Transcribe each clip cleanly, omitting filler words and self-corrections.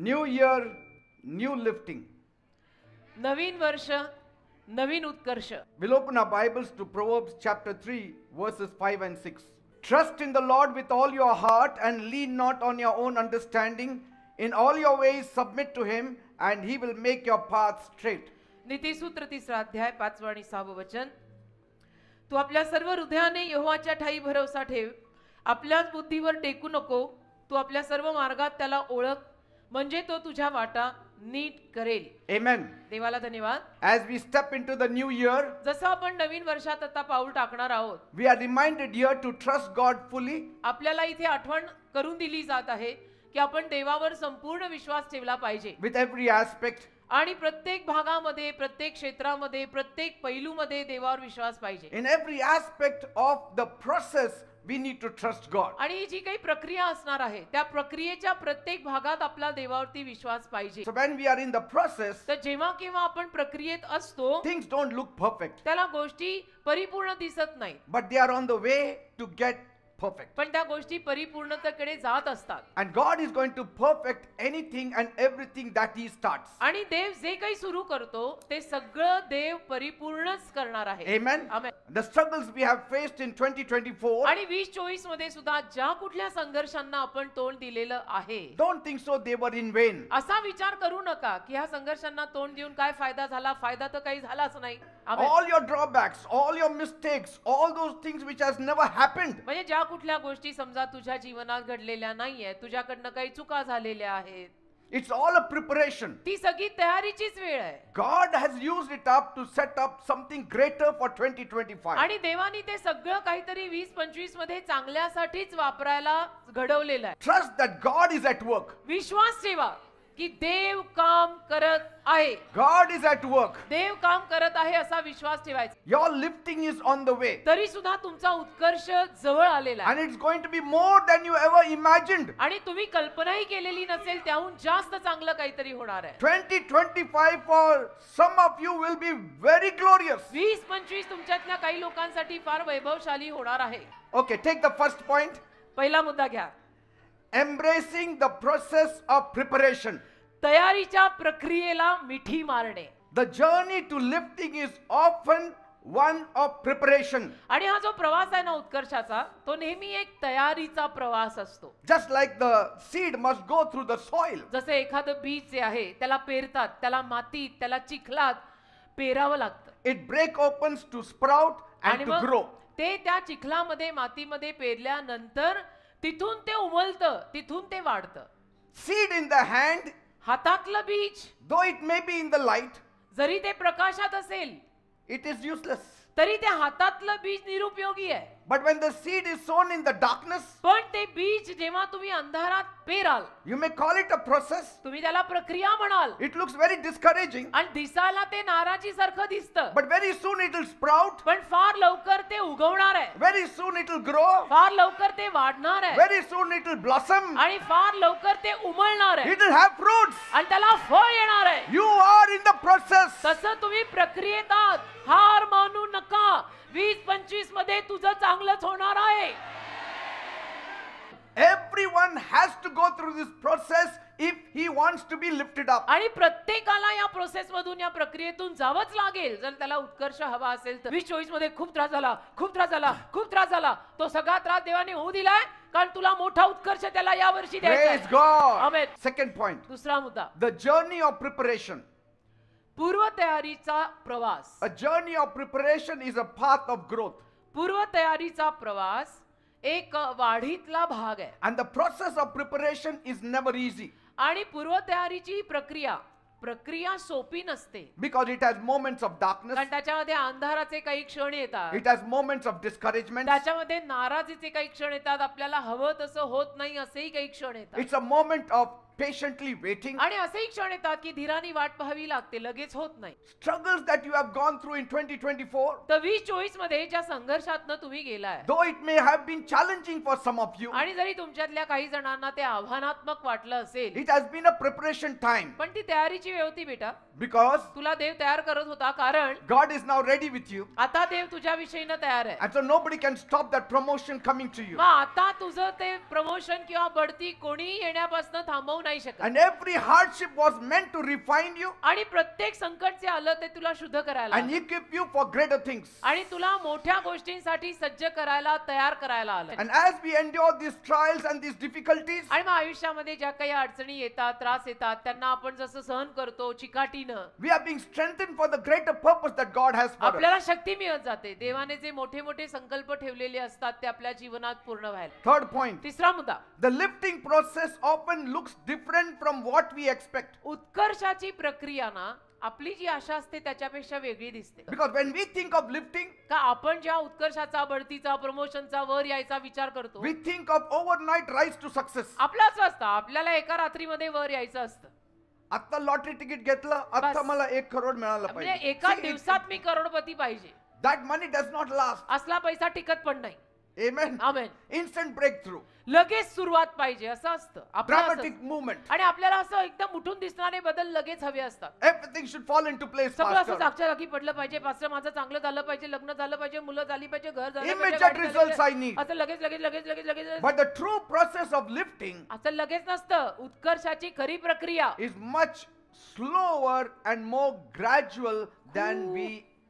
New year, new lifting. नवीन वर्ष, नवीन उत्कर्ष. We'll open our Bibles to Proverbs chapter 3, verses 5 and 6. Trust in the Lord with all your heart and lean not on your own understanding. In all your ways submit to him and he will make your path straight. नीतिसूत्र 3रा अध्याय 5वं आणि 6वं वचन. तू आपल्या सर्व हृदयाने यहोवाच्या ठाई भरोसा ठेव, आपल्याच बुद्धीवर टेकू नको. तू आपल्या सर्व मार्गात त्याला ओळख, म्हणजे तो तुझ्या वाटा नीट करेल. Amen. देवाला धन्यवाद. As we step into the new year, जसं आपण नवीन वर्षात आता पाऊल टाकणार आहोत, we are reminded here to trust God fully. आपल्याला इथे आठवण करून दिली जात आहे की आपण देवावर संपूर्ण विश्वास ठेवला पाहिजे. With every aspect. आणि प्रत्येक भागामध्ये, प्रत्येक क्षेत्रामध्ये, प्रत्येक पैलूमध्ये देवावर विश्वास पाहिजे. In every aspect of the process, we need to trust God. आणि जी काही प्रक्रिया असणार आहे त्या प्रक्रियेच्या प्रत्येक भागात आपला देवावरती विश्वास पाहिजे. So when we are in the process, तर जेव्हा केव्हा आपण प्रक्रियेत असतो things don't look perfect, त्याला गोष्टी परिपूर्ण दिसत नाही, but they are on the way to get perfect. पण त्या गोष्टी परिपूर्णतेकडे जात असतात. And God is going to perfect anything and everything that he starts. आणि देव जे काही सुरू करतो ते सगळं देव परिपूर्णच करणार आहे. Amen. Amen. The struggles we have faced in 2024, आणि 2024 मध्ये सुद्धा ज्या कुठल्या संघर्षांना आपण तोंड दिलेलं आहे, don't think so they were in vain. असा विचार करू नका की ह्या संघर्षांना तोंड देऊन काय फायदा झाला. फायदा तर काही झालाच नाही. Amen. All your drawbacks, all your mistakes, all those things which has never happened, म्हणजे ज्या कुठल्या गोष्टी समजा तुझ्या जीवनात घडलेल्या नाहीये, तुझ्याकडनं काही चुका झालेल्या आहेत, it's all a preparation. ती सगळी तयारीचीच वेळ आहे. God has used it up to set up something greater for 2025. आणि देवानी ते सगळं काहीतरी 2025 मध्ये चांगल्यासाठीच वापरायला घडवलेलं आहे. Trust that God is at work. विश्वास ठेवा की देव काम करत आहे. God is at work. देव काम करत आहे असा विश्वास ठेवायचा. Your lifting is on the way. तरी सुद्धा तुमचा उत्कर्ष जवळ आलेला आहे. And it's going to be more than you ever imagined. आणि तुम्ही कल्पनाही केलेली नसेल त्याहून जास्त चांगलं काहीतरी होणार आहे. 2025 for some of you will be very glorious. 2025 तुमच्यातल्या काही लोकांसाठी फार वैभवशाली होणार आहे. Okay, take the first point. पहिला मुद्दा घ्या. Embracing the process of preparation. तयारीच्या प्रक्रियेला मिठी मारणे. The journey to lifting is often one of preparation. आणि हा जो प्रवास आहे ना उत्कर्षाचा, तो नेहमी एक तयारीचा प्रवास असतो. Just like the seed must go through the soil. जसे एखादं बीज जे आहे त्याला पेरतात, त्याला मातीत, त्याला चिखलात पेरावं लागतं. It break opens to sprout आणि and to मग grow. ते त्या चिखलामध्ये, मातीमध्ये पेरल्यानंतर तिथून ते उमलतं, तिथून ते वाढतं. Seed in the hand, हातातलं बीज though it may be in the light, जरी ते प्रकाशात असेल it is useless. तरी त्या हातातलं बीज निरुपयोगी आहे. But when the seed is sown in the darkness, पण ते बीज जेव्हा तुम्ही अंधारात पेराल, you may call it a process. तुम्ही त्याला प्रक्रिया म्हणाल, It looks very discouraging, आणि दिसायला ते नाराजी सारखं दिसतं, but very soon it will sprout. पण फार लवकर ते उगवणार आहे. Very soon it will grow. फार लवकर ते वाढणार आहे. Very soon it will blossom. आणि फार लवकर ते उमलणार आहे. It will have fruits. आणि त्याला फळ येणार आहे. You are in the process. तसं तुम्ही प्रक्रियेत आहात. हार मानू नका. 2025 मध्ये तुझं चांगलंच होणार आहे. Everyone has to go through this process if he wants to be lifted up. आणि प्रत्येकाला या प्रोसेस मधून, या प्रक्रियेतून जावंच लागेल जर त्याला उत्कर्ष हवा असेल तर. 2024 मध्ये खूप त्रास झाला, खूप त्रास झाला, खूप त्रास झाला. तो सगळा त्रास देवाने होऊ दिलाय, कारण तुला मोठा उत्कर्ष त्याला या वर्षी द्यायचा Praise आहे. God. Amen. Second point. दुसरा मुद्दा, The journey of preparation. पूर्व तयारीचा प्रवास. A journey of preparation is a path of growth. पूर्व तयारीचा प्रवास एक वाढीतला भाग आहे. And the process of preparation is never easy. आणि पूर्व तयारीची प्रक्रिया सोपी नसते, Because it has moments of darkness. कारण त्याच्यामध्ये अंधाराचे काही क्षण येतात, It has moments of discouragement. त्याच्यामध्ये नाराजीचे काही क्षण येतात, आपल्याला हवं तसं होत नाही असेही काही क्षण येतात, It's a moment of patiently waiting. आणि असेही क्षण येतात की धीराने वाट पाहावी लागते, लगेच होत नाही. Struggles that you have gone through in 2024, तर 2024 मध्ये ज्या संघर्षातनं तुम्ही गेलाय, though it may have been challenging for some of you, आणि जरी तुमच्यातल्या काही जणांना ते आव्हानात्मक वाटलं असेल, it has been a preparation time. पण ती तयारीची वेळ होती बेटा. Because तुला देव तयार करत होता कारण God is now ready with you. आता देव तुझ्या विषयीनं तयार आहे. And so nobody can stop that promotion coming to you. मग आता तुझं ते प्रमोशन किंवा बढती कोणी येण्यापासून थांबवू नाही शकत. And every hardship was meant to refine you आणि प्रत्येक संकट जे आलं ते तुला शुद्ध करायला and आलं. equip you for greater things. आणि तुला मोठ्या गोष्टींसाठी सज्ज करायला तयार करायला आलं. And as we endure these trials and these difficulties, आणि मग आयुष्यामध्ये ज्या काही अडचणी येतात, त्रास येतात, त्यांना आपण जसं सहन करतो चिकाटीनं, we are being strengthened for the greater purpose that God has for us. आपल्याला शक्ती मिळत जाते. देवाने जे मोठे मोठे संकल्प ठेवलेले असतात ते आपल्या जीवनात पूर्ण व्हायला. Third point, तिसरा मुद्दा, the lifting process often looks different from what we expect. उत्कर्षाची प्रक्रिया ना आपली जी आशा असते त्याच्यापेक्षा वेगळी दिसते. Because when we think of lifting, का आपण ज्या उत्कर्षाचा, बढतीचा, प्रमोशनचा, वर यायचा विचार करतो, we think of overnight rise to success. आपलं असं असतं, आपल्याला एका रात्रीमध्ये वर यायचं असतं. आता लॉटरी तिकीट घेतलं, आता बस. मला 1 करोड मिळालं म्हणजे पाहिजे. एका See, दिवसात मी करोडपती पाहिजे. that money does not last. असला पैसा टिकत पण नाही. Amen. आमेन. Instant breakthrough, लगेच सुरुवात पाहिजे असं असतं आपलं असं dramatic असतं. movement. आणि आपल्याला असं एकदम उठून दिसणारे बदल लगेच हवे असतात. Everything should fall into place सगळं असं faster. जागच्या जागी पडलं पाहिजे. पास्टर माझं चांगलं झालं पाहिजे, लग्न झालं पाहिजे, मुलं झाली पाहिजे, घर झालं पाहिजे, Immediate गाडी झाली results I पाहिजे. need. असं लगेच लगेच लगेच लगेच लगेच But the true process of lifting असं लगेच नसतं. उत्कर्षाची खरी प्रक्रिया is much slower and more gradual than we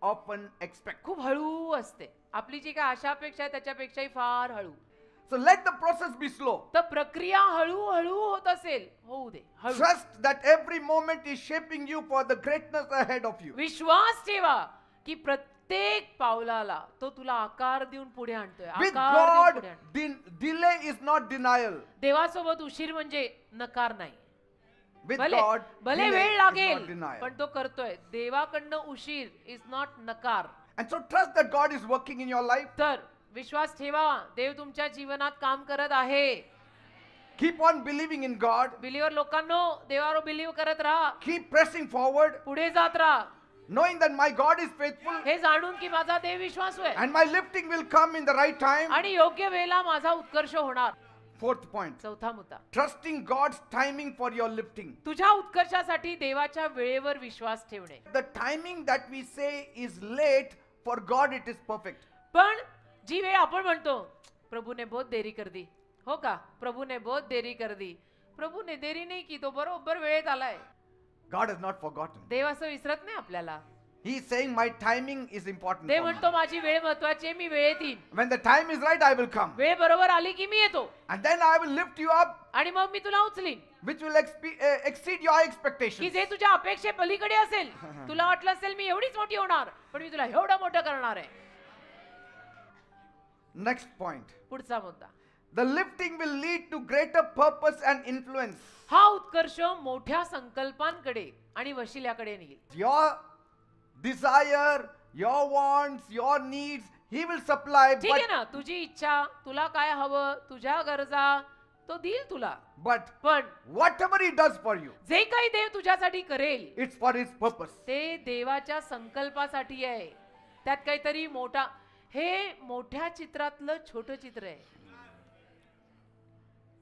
often expect. खूप हळू असते. आपली जी काय आशा अपेक्षा आहे त्याच्यापेक्षाही फार हळू. So let the process be slow. तर प्रक्रिया हळूहळू होत असेल, होऊ दे हळू. Trust that every moment is shaping you for the greatness ahead of you. विश्वास ठेवा की प्रत्येक पावलाला तो तुला आकार देऊन पुढे आणतोय. With आकार देऊन God, पुढे आणतोय. delay is not denial. देवासोबत उशीर म्हणजे नकार नाही. With भले God, भले delay वेळ is लागेल not denial. पण तो करतोय. देवाकडनं उशीर इज नॉट नकार. And so trust that God is working in your life. तर विश्वास ठेवा, देव तुमच्या जीवनात काम करत आहे. Keep on believing in God. Believer लोकांनो, देवावर बिलीव करत राहा, Keep pressing forward, पुढे जात राहा, knowing that my God is faithful हे जाणून की माझा देव विश्वासू आहे and my lifting will come in the right time. आणि योग्य वेळेला माझा उत्कर्ष होणार. Fourth point, चौथा मुद्दा, trusting God's timing for your lifting. तुझ्या उत्कर्षासाठी देवाच्या वेळेवर विश्वास ठेवणे. The timing that we say is late, for God it is perfect. पण जी वेळ आपण म्हणतो प्रभू ने बहुत देरी कर दी, हो का, प्रभू ने बहुत देरी कर दी, प्रभू ने देरी नाही की, तो बरोबर वेळेत आलाय. God has not forgotten. देव असं विसरत नाही आपल्याला. He is saying my timing is important. Dev for me. म्हणतो माझी वेळ महत्वाची आहे, मी वेळेत येईन. When the time is right, I will come. वेळ बरोबर आली की मी येतो And then I will lift you up, आणि मग मी तुला उचलीन, which will exceed your की expectations. जे तुझ्या अपेक्षे पलीकडे असेल. तुला वाटलं असेल मी एवढीच मोठी होणार, पण मी तुला एवढं मोठं करणार आहे. Next point. पुढचा मुद्दा, The lifting will lead to greater purpose and influence. हा उत्कर्ष मोठ्या संकल्पांकडे आणि वशिल्याकडे नेईल. Your desire, your wants, your needs, He will supply. ठीक आहे ना, तुझी इच्छा, तुला काय हवं, तुझ्या गरजा तो देईल तुला. But पण whatever He does for you, जे काही देव तुझ्यासाठी करेल it's for His purpose. ते देवाच्या संकल्पासाठी आहे. त्यात काहीतरी मोठा, हे मोठ्या चित्रातलं छोटं चित्र आहे.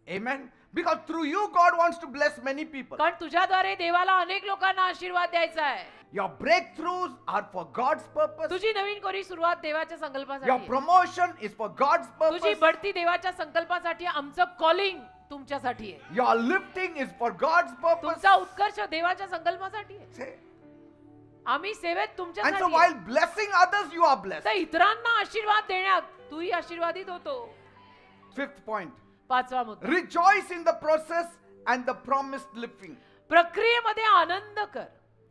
Amen. Because through you, God wants to bless many people. कारण तुझ्याद्वारे देवाला अनेक लोकांना आशीर्वाद द्यायचा आहे. Your breakthroughs are for God's purpose. तुझी नवीन कोरी सुरुवात देवाच्या Your संकल्पासाठी आहे. promotion is for God's तुझी purpose. बढती देवाच्या संकल्पासाठी, आमचं कॉलिंग तुमच्यासाठी आहे. Your lifting is for God's purpose. तुमचा उत्कर्ष देवाच्या संकल्पासाठी आहे. Say. आम्ही सेवेत And so तुमच्यासाठी while आहे. blessing others, you are blessed. तर इतरांना आशीर्वाद देण्यात तूही आशीर्वादित होतो. Fifth point. पाचवा मुद्दा, Rejoice in the process and the promised lifting. प्रक्रियेमध्ये आनंद कर,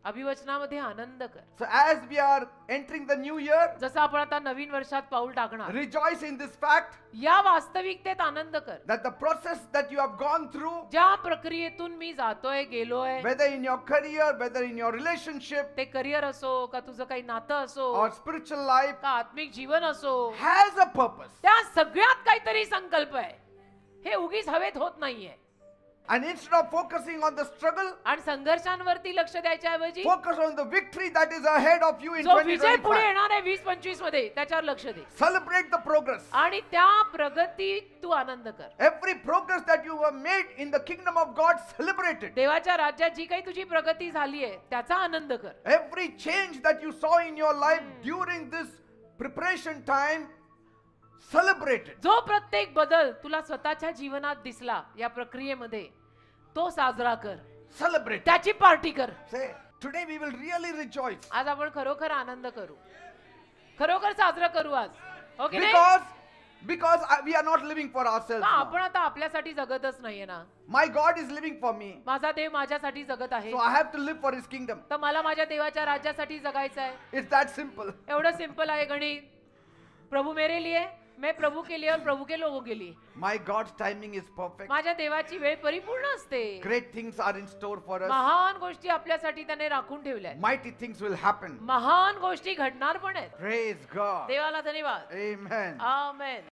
अभिवचनामध्ये आनंद कर. So as we are entering the new year, जसं आपण आता नवीन वर्षात पाऊल टाकणार, rejoice in this fact या वास्तविकतेत आनंद कर. that the process that you have gone through, ज्या प्रक्रियेतून मी जातोय, गेलोय, whether in your career, whether in your relationship ते करिअर असो का तुझं काही नातं असो or spiritual life, का आत्मिक जीवन असो, has a purpose. त्या सगळ्यात काहीतरी संकल्प आहे. हे उगीच हवेत होत नाहीये. And instead of focusing on the struggle, आणि संघर्षांवरती लक्ष द्यायच्या ऐवजी focus on the victory that is ahead of you in जो विजय पुढे 2025. येणार आहे 2025 मध्ये त्याच्यावर लक्ष दे Celebrate the progress. आणि त्या प्रगतीत तू आनंद कर. Every progress that you have made in the kingdom of God, celebrate it. देवाच्या राज्यात जी काही तुझी प्रगती झाली आहे त्याचा आनंद कर. Every change that you saw in your life during this preparation time, celebrate it. जो प्रत्येक बदल तुला स्वतःच्या जीवनात दिसला या प्रक्रियेमध्ये तो साजरा कर. Celebrate it. त्याची पार्टी कर. Say, today we will really rejoice. आज आपण खरोखर आनंद करू, खरोखर साजरा करू आज. ओके नाही? Because we are not living for ourselves का now. आपण आता आपल्यासाठी जगतच नाहीये ना. My God is living for me. माझा देव माझ्यासाठी जगत आहे. So I have to live for His kingdom. तर मला माझ्या देवाच्या राज्यासाठी जगायचं आहे. It's that simple. एवढं सिंपल आहे गणित. प्रभु मेरे लिए, मैं प्रभु के लिए और प्रभु के लोगों के लिए. My God's timing is perfect. माझ्या देवाची वेळ परिपूर्ण असते. Great things are in store for us. महान गोष्टी आपल्यासाठी त्याने राखून ठेवल्या आहेत. Mighty things will happen. महान गोष्टी घडणार पण आहेत. Praise God. देवाला धन्यवाद. Amen. आमेन.